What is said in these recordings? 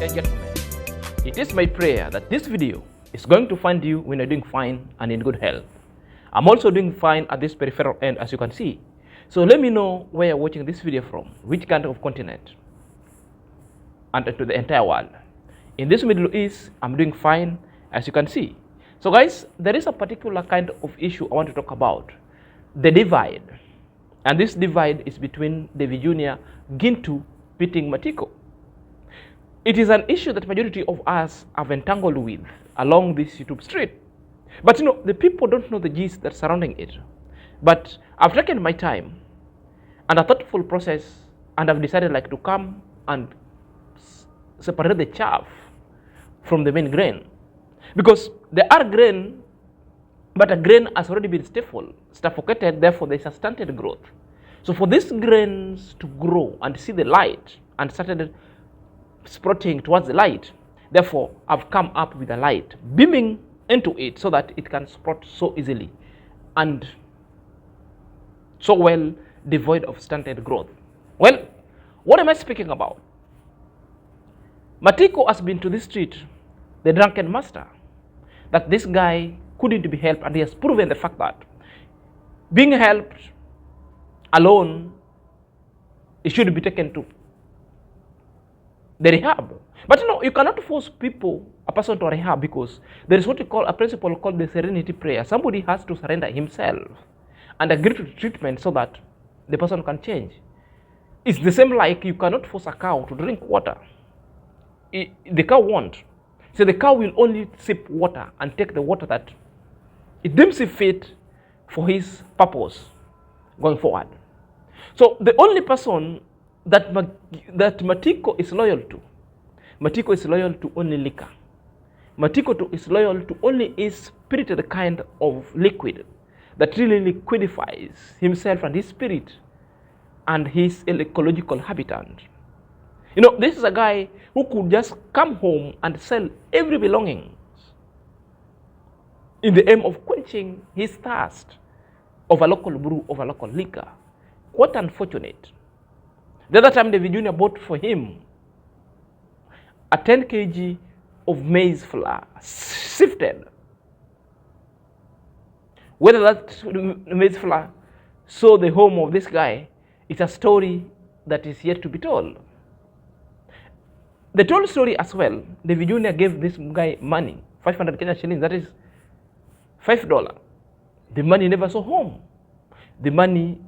and gentlemen, it is my prayer that this video is going to find you when you're doing fine and in good health. I'm also doing fine at this peripheral end, as you can see. So let me know where you're watching this video from, which kind of continent, and to the entire world. In this Middle East, I'm doing fine, as you can see. So guys, there is a particular kind of issue I want to talk about, the divide. And this divide is between DavyJnr, GINTU, beating Matiko. It is an issue that majority of us have entangled with along this YouTube street. But you know, the people don't know the gist that's surrounding it. But I've taken my time and a thoughtful process, and I've decided to come and separate the chaff from the main grain. Because there are grain, but a grain has already been suffocated, therefore there's a stunted growth. So for these grains to grow and see the light and started sprouting towards the light, therefore I've come up with a light beaming into it so that it can sprout so easily and so well devoid of stunted growth. Well, what am I speaking about? Matiko has been to this street, the drunken master, that this guy couldn't be helped, and he has proven the fact that being helped alone, it should be taken to the rehab. But you know, you cannot force a person to rehab, because there is what you call a principle called the serenity prayer. Somebody has to surrender himself and agree to the treatment so that the person can change. It's the same like you cannot force a cow to drink water. The cow won't. So the cow will only sip water and take the water that it deems fit for his purpose going forward. So the only person that Matiko is loyal to, Matiko is loyal to only liquor. Matiko is loyal to only a spirited kind of liquid that really liquidifies himself and his spirit and his ecological habitat. You know, this is a guy who could just come home and sell every belongings in the aim of quenching his thirst of a local brew, of a local liquor. Quite unfortunate. The other time, DavyJnr bought for him a 10 kg of maize flour, sifted. Whether that maize flour saw the home of this guy is a story that is yet to be told. The told story as well, DavyJnr gave this guy money, 500 Kenyan shillings, that is $5. The money never saw home. The money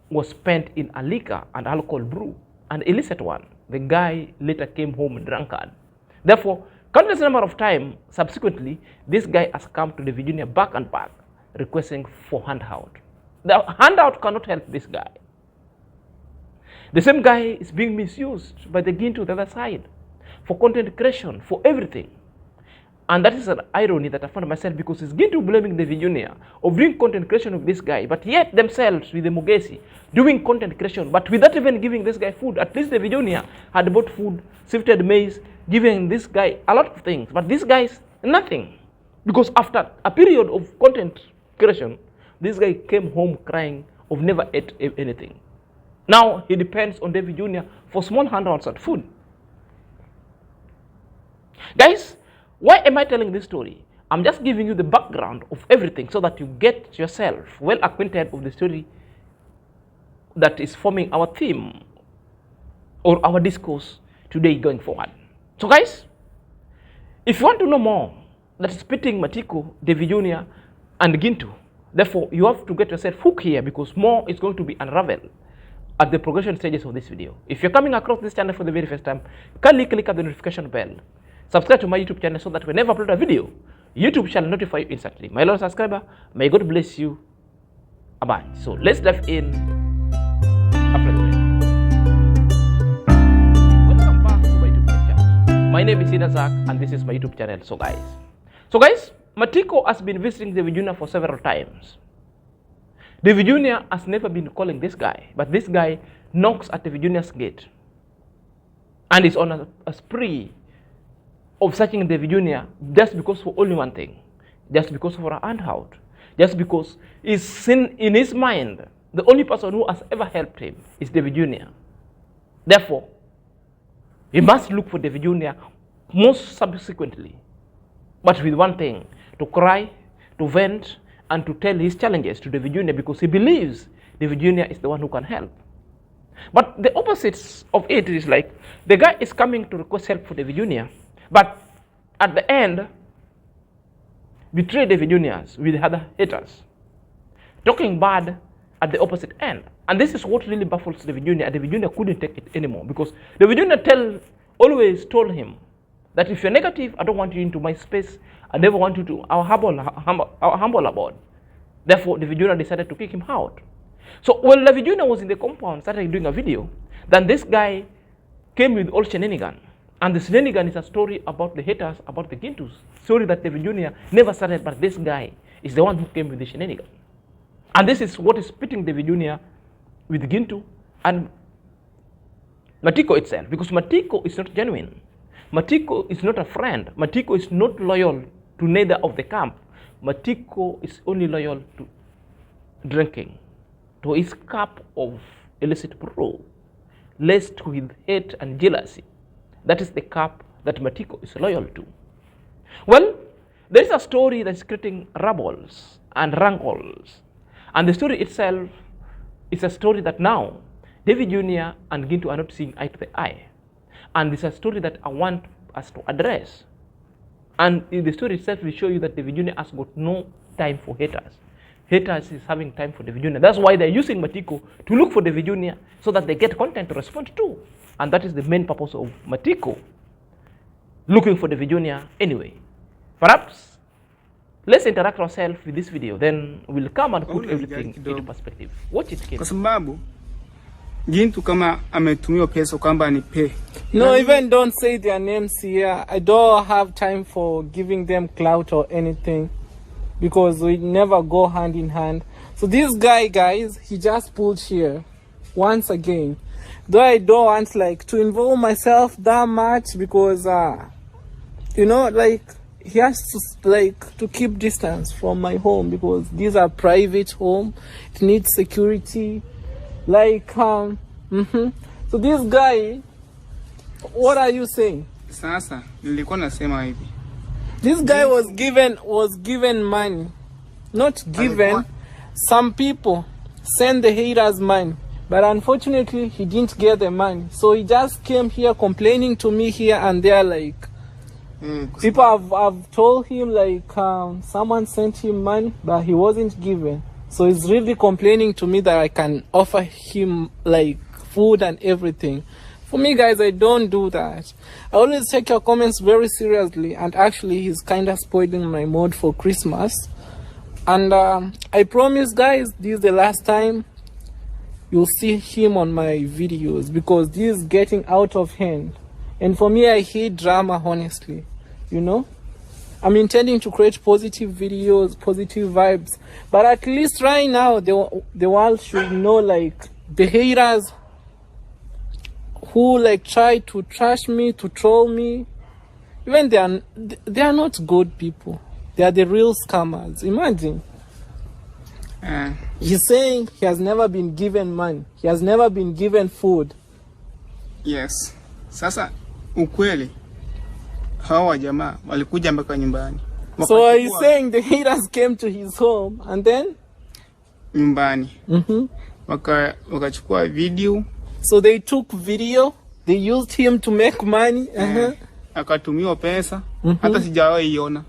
was spent in a liquor and alcohol brew, an illicit one. The guy later came home drunkard. Therefore, countless number of times subsequently, this guy has come to DavyJnr back and back requesting for handout. The handout cannot help this guy. The same guy is being misused by the GINTU the other side for content creation, for everything. And that is an irony that I found myself, because it's GINTU blaming DavyJnr of doing content creation of this guy, but yet themselves with the Mugesi doing content creation, but without even giving this guy food. At least DavyJnr had bought food, sifted maize, giving this guy a lot of things, but this guy's nothing. Because after a period of content creation, this guy came home crying of never ate anything. Now he depends on DavyJnr for small handouts at food. Guys, why am I telling this story? I'm just giving you the background of everything so that you get yourself well acquainted with the story that is forming our theme or our discourse today going forward. So guys, if you want to know more, that is pitting Matiko, DavyJnr, and GINTU, therefore you have to get yourself hooked here, because more is going to be unraveled at the progression stages of this video. If you're coming across this channel for the very first time, kindly click on the notification bell. Subscribe to my YouTube channel so that whenever I upload a video, YouTube shall notify you instantly. My Lord subscriber, may God bless you a bunch. So let's dive in after the break. Welcome back to my YouTube channel. My name is Zak, and this is my YouTube channel. So guys, Matiko has been visiting DavyJnr for several times. DavyJnr has never been calling this guy, but this guy knocks at DavyJnr's gate and is on a spree of searching DavyJnr just because for only one thing, just because for a handout, just because it's in his mind the only person who has ever helped him is DavyJnr. Therefore, He must look for DavyJnr most subsequently, but with one thing, to cry, to vent, and to tell his challenges to DavyJnr, because he believes DavyJnr is the one who can help. But the opposites of it is like, the guy is coming to request help for DavyJnr, but at the end, betray DavyJnr with other haters, talking bad at the opposite end. And this is what really baffles DavyJnr, and DavyJnr couldn't take it anymore, because DavyJnr always told him that if you're negative, I don't want you into my space. I never want you to our humble abode. Therefore, DavyJnr decided to kick him out. So when DavyJnr was in the compound, started doing a video, then this guy came with all shenanigans. And the shenanigan is a story about the haters, about the GINTUs. Story that DavyJnr never started, but this guy is the one who came with the shenanigan. And this is what is pitting DavyJnr with GINTU and Matiko itself, because Matiko is not genuine. Matiko is not a friend. Matiko is not loyal to neither of the camp. Matiko is only loyal to drinking, to his cup of illicit brew, laced with hate and jealousy. That is the cup that Matiko is loyal to. Well, there is a story that is creating rubbles and rankles. And the story itself is a story that now DavyJnr and GINTU are not seeing eye to the eye. And it's a story that I want us to address. And in the story itself will show you that DavyJnr has got no time for haters. Haters is having time for DavyJnr. That's why they're using Matiko to look for DavyJnr so that they get content to respond to. And that is the main purpose of Matiko, looking for DavyJnr anyway. Perhaps, let's interact ourselves with this video, then we'll come and put everything into perspective. Watch it, kid. GINTU kama ametumia pesa kwamba ni pay. No, even don't say their names here. I don't have time for giving them clout or anything, because we never go hand in hand. So this guy, guys, he just pulled here once again. Though I don't want like to involve myself that much, because you know, like he has to like to keep distance from my home, because these are private home. It needs security. Like So this guy, what are you saying? Sasa nilikuwa nasema hivi. This guy was given money. Not given. Some people send the haters money, but unfortunately he didn't get the money. So he just came here complaining to me here and there, like people have told him like someone sent him money, but he wasn't given. So he's really complaining to me that I can offer him like food and everything. For me, guys, I don't do that. I always take your comments very seriously, and actually he's kind of spoiling my mood for Christmas. And I promise, guys, this is the last time you'll see him on my videos, because this is getting out of hand. And for me, I hate drama, honestly, you know. I'm intending to create positive videos, positive vibes, but at least right now the world should know, like, the haters who like try to trash me, to troll me, even they are not good people. They are the real scammers. Imagine. He's saying he has never been given money. He has never been given food. Yes. Sasa ukweli hawa jamaa walikuja mpaka nyumbani. So he's saying the haters came to his home and then nyumbani. Wakachukua video. So they took video. They used him to make money. Akatumiwa pesa. Hata sijawahi iona.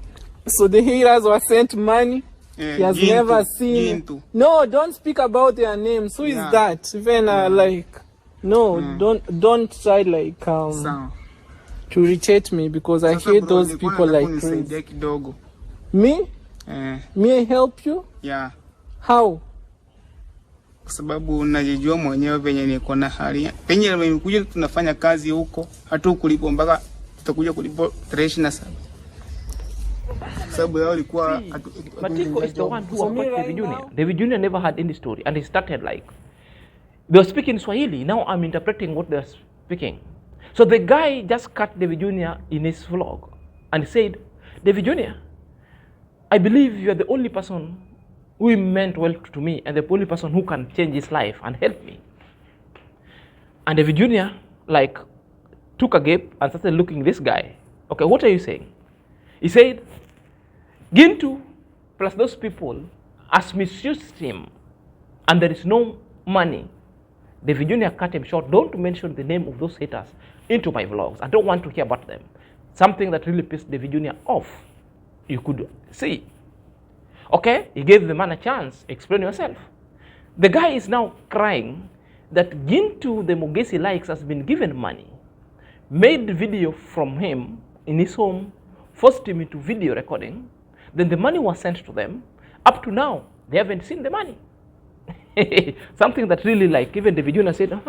So the haters were sent money. He has GINTU, never seen. GINTU. No, don't speak about their names. Who is that? Even like, no, don't try like to irritate me, because I hate those people like crazy. Me? Me, I help you? Yeah. How? Kwa sababu najijua mwenyewe venye niko na hali. Penye nimekuja tunafanya kazi huko, hatu kulipo mpaka tutakuja kulipo 37. Matiko is the one who approached DavyJnr. DavyJnr never had any story, and he started like, they were speaking Swahili. Now I'm interpreting what they're speaking. So the guy just cut DavyJnr in his vlog and said, DavyJnr, I believe you are the only person who meant well to me, and the only person who can change his life and help me. And DavyJnr like took a gap and started looking this guy. Okay, what are you saying? He said, GINTU plus those people has misused him and there is no money. DavyJnr cut him short. Don't mention the name of those haters into my vlogs. I don't want to hear about them. Something that really pissed DavyJnr off. You could see. Okay, he gave the man a chance. Explain yourself. The guy is now crying that GINTU, the Mugesi likes, has been given money, made the video from him in his home, forced him into video recording, then the money was sent to them. Up to now, they haven't seen the money. Something that really, like, even DavyJnr said,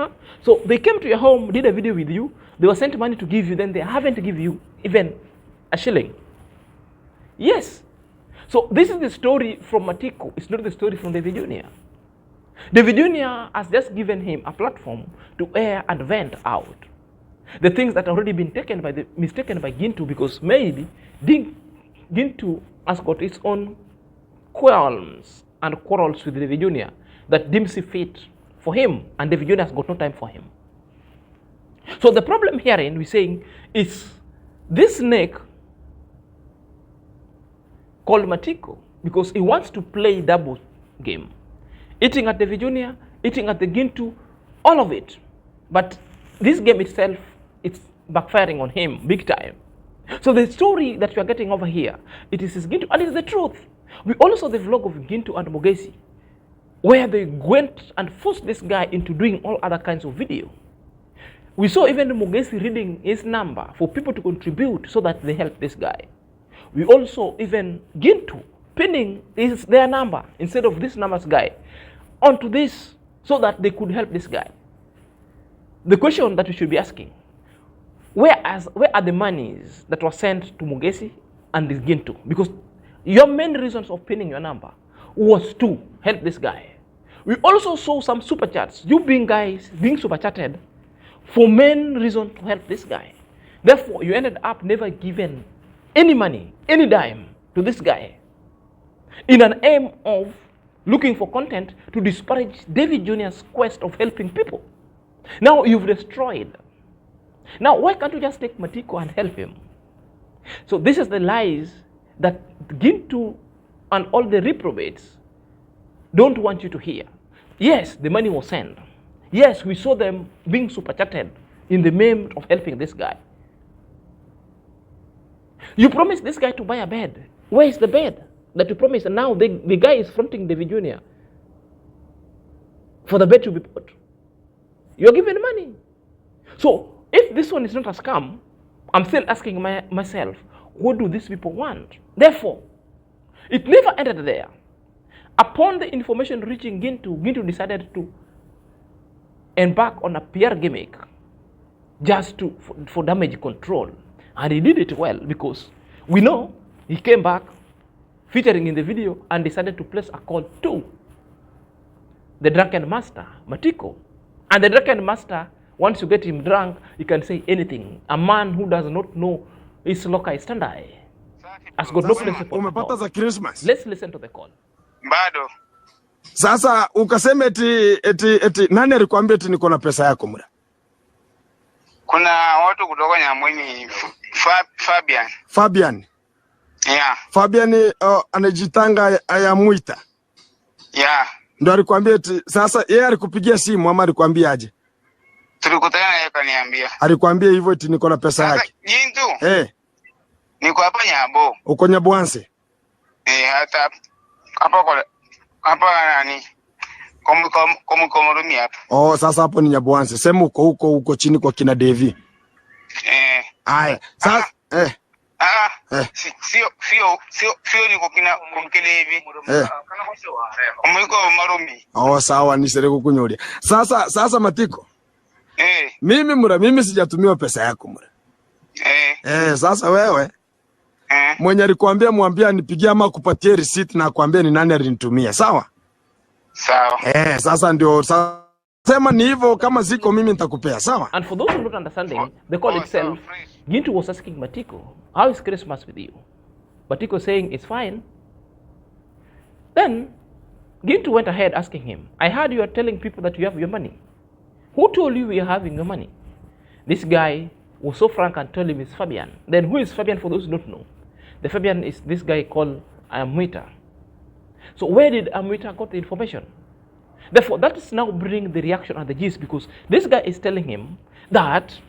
So they came to your home, did a video with you, they were sent money to give you, then they haven't given you even a shilling. Yes. So this is the story from Matiko. It's not the story from DavyJnr. DavyJnr has just given him a platform to air and vent out the things that have already been mistaken by GINTU, because maybe GINTU has got its own qualms and quarrels with DavyJnr that deems it fit for him, and DavyJnr has got no time for him. So the problem herein, we're saying, is this snake called Matiko, because he wants to play double game, eating at DavyJnr, eating at the GINTU, all of it. But this game itself, it's backfiring on him big time. So the story that you are getting over here, it is his GINTU, and it's the truth. We also saw the vlog of GINTU and Mugesi, where they went and forced this guy into doing all other kinds of video. We saw even Mugesi reading his number for people to contribute so that they help this guy. We also even GINTU pinning their number instead of this number's guy onto this so that they could help this guy. The question that we should be asking, where are the monies that were sent to Mugesi and this GINTU? Because your main reasons of pinning your number was to help this guy. We also saw some super chats, you guys being super chatted for main reason to help this guy. Therefore, you ended up never giving any money, any dime to this guy in an aim of looking for content to disparage DavyJnr's quest of helping people. Now you've destroyed. Now why can't you just take Matiko and help him? So this is the lies that GINTU and all the reprobates don't want you to hear. Yes, the money was sent. Yes, we saw them being super chatted in the name of helping this guy. You promised this guy to buy a bed. Where is the bed that you promised? And now the guy is fronting DavyJnr for the bed to be put. You're giving money. So if this one is not a scam, I'm still asking myself, what do these people want? Therefore, it never ended there. Upon the information reaching GINTU decided to embark on a PR gimmick just for damage control. And he did it well, because we know he came back featuring in the video and decided to place a call to the drunken master, Matiko. And the drunken master, once you get him drunk, you can say anything. A man who does not know his local standard has got no principle. Let's listen to the call. Bado. Sasa ukasema eti nani alikwambia eti niko na pesa yako mura? Kuna watu kutoka Nyamweni, Fabian. Yeah. Fabian anajitanga ayamuita. Yeah. Ndio alikwambia eti sasa yeye alikupigia simu ama alikwambia aje? Tulikutana na yeye kaniambia. Alikwambia hivyo eti niko na pesa yake. GINTU. Niko hapa Nyabo. Uko Nyabwanse? Hata hapa nani? Komorumi hapa. Oh, sasa hapo ni Nyabwanse. Sema uko chini kwa kina Davy. Aya. Sasa Sio niko kina Mkelevi. Umiko Marumi. Oh, sawa, nisere kukunyolia. Sasa Matiko. Mimi sijatumiwa pesa yako mura. Sasa wewe mwenye alikwambia mwambie nipigie ama kupatie receipt na kuambia ni nani alinitumia, sawa? Sawa. Sasa ndio sema ni hivyo, kama ziko mimi nitakupea, sawa? And for those who not understanding the call itself, GINTU was asking Matiko, how is Christmas with you? Matiko saying it's fine. Then GINTU went ahead asking him, I heard you are telling people that you have your money. Who told you we are having your money? This guy was so frank and told him it's Fabian. Then who is Fabian for those who don't know? The Fabian is this guy called Amwita. So where did Amwita got the information? Therefore, that is now bringing the reaction and the gist, because this guy is telling him that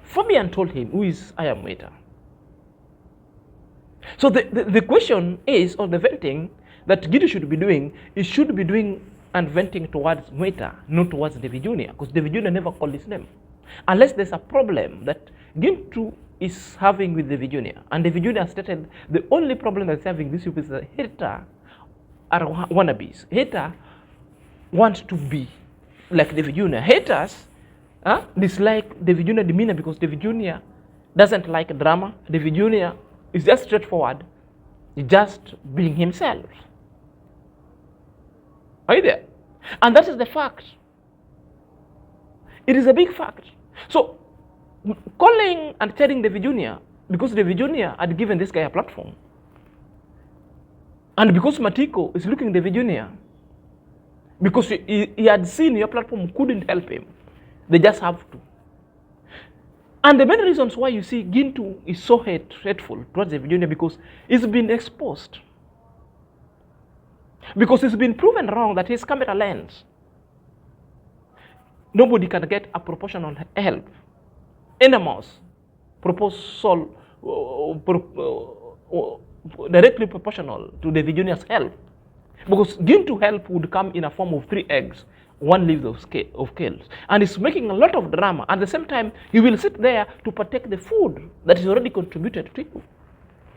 Fabian told him who is Amwita. So the question is, or the very thing that GINTU should be doing, is should be doing and venting towards Mwita, not towards DavyJnr, because DavyJnr never called his name. Unless there's a problem that GINTU is having with DavyJnr, and DavyJnr stated the only problem that's having this is that hater are wannabes. Hater want to be like DavyJnr. Haters dislike DavyJnr demeanor because DavyJnr doesn't like drama. DavyJnr is just straightforward, just being himself. Are you there? And that is the fact. It is a big fact. So, calling and telling DavyJnr, because DavyJnr had given this guy a platform, and because Matiko is looking at DavyJnr, because he had seen your platform couldn't help him, they just have to. And the main reasons why you see GINTU is so hateful towards DavyJnr, because it's been exposed. Because it's been proven wrong that his camera lens, nobody can get a proportional help. Animals, directly proportional to DavyJnr's help. Because GINTU help would come in a form of 3 eggs, 1 leaf of kales. And it's making a lot of drama. At the same time, he will sit there to protect the food that is already contributed to you.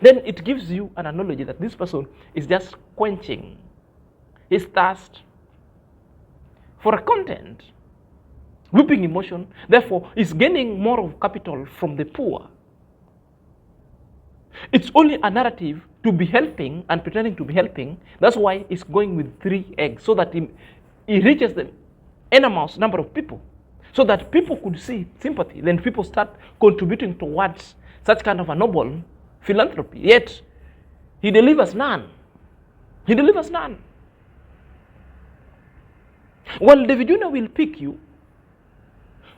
Then it gives you an analogy that this person is just quenching his thirst for a content, whipping emotion, therefore is gaining more of capital from the poor. It's only a narrative to be helping and pretending to be helping. That's why it's going with 3 eggs, so that he reaches the enormous number of people, so that people could see sympathy. Then people start contributing towards such kind of a noble philanthropy. Yet, he delivers none. He delivers none. Well, DavyJnr will pick you,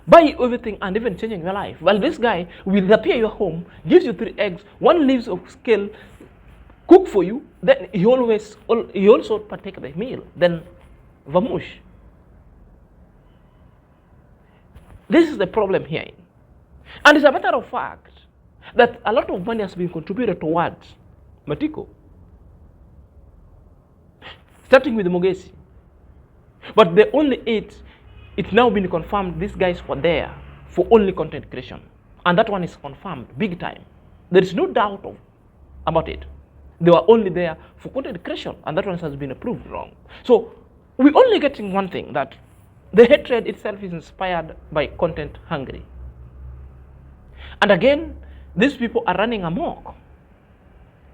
buy you everything, and even changing your life. Well, this guy will appear at your home, gives you 3 eggs, 1 leaf of scale, cook for you. Then he also partake the meal. Then vamush. This is the problem here. And it's a matter of fact that a lot of money has been contributed towards Matiko, starting with Mogesi. But they only ate, it's now been confirmed these guys were there for only content creation. And that one is confirmed big time. There is no doubt about it. They were only there for content creation, and that one has been approved wrong. So we're only getting one thing, that the hatred itself is inspired by content hungry. And again, these people are running amok.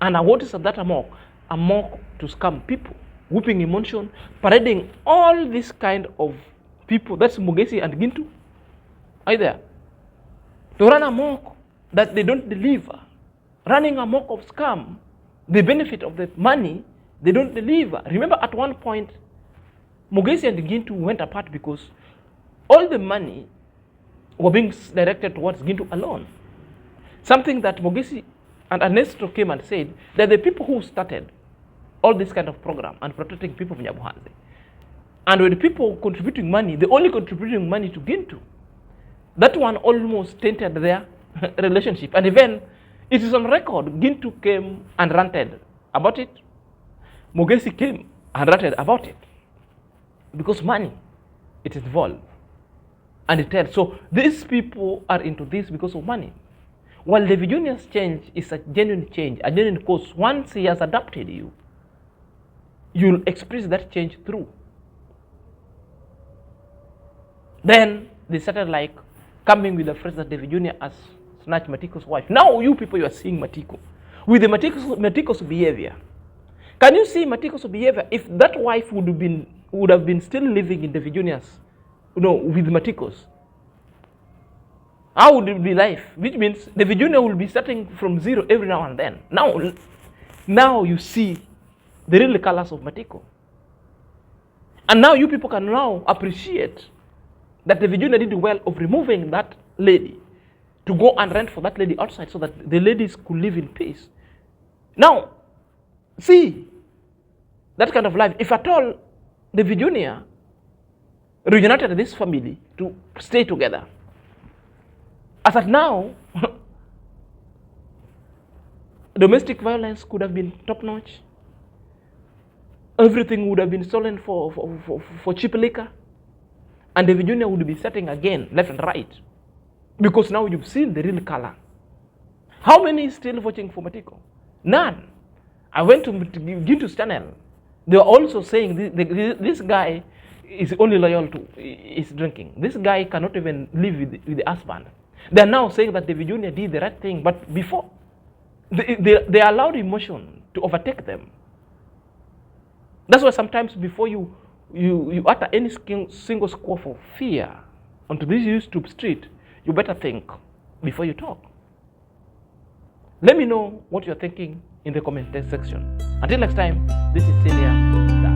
And what is that amok? Amok to scam people, whipping emotion, parading all this kind of people. That's Mogesi and GINTU. Are you there? To run amok that they don't deliver. Running amok of scam, the benefit of the money, they don't deliver. Remember at one point, Mogesi and GINTU went apart because all the money were being directed towards GINTU alone. Something that Mogesi and Ernesto came and said that the people who started all this kind of program and protecting people from Nyabuhanzi, and when the people contributing money, they only contributing money to GINTU. That one almost tainted their relationship. And even it is on record, GINTU came and ranted about it. Mogesi came and ranted about it. Because money, it is involved. And it tells. So these people are into this because of money. While DavyJnr's change is a genuine change, a genuine cause. Once he has adopted you, you'll express that change through. Then they started like coming with the phrase that DavyJnr has snatched Matiko's wife. Now you people, you are seeing Matiko. With the Matiko's behavior. Can you see Matiko's behavior? If that wife would have been still living in DavyJnr's, with Matiko's, how would it be life? Which means DavyJnr will be starting from zero every now and then. Now you see the real colors of Matiko. And now you people can now appreciate that DavyJnr did well of removing that lady to go and rent for that lady outside so that the ladies could live in peace. Now, see, that kind of life, if at all DavyJnr reunited this family to stay together, as at now, domestic violence could have been top-notch. Everything would have been stolen for cheap liquor. And DavyJnr would be setting again, left and right. Because now you've seen the real color. How many is still watching for Matiko? None. I went to GINTU's channel. They were also saying this guy is only loyal to his drinking. This guy cannot even live with the husband. They are now saying that DavyJnr did the right thing, but before, they allowed emotion to overtake them. That's why sometimes before you utter any single squawk of fear onto this YouTube street, you better think before you talk. Let me know what you're thinking in the comment section. Until next time, this is Celia.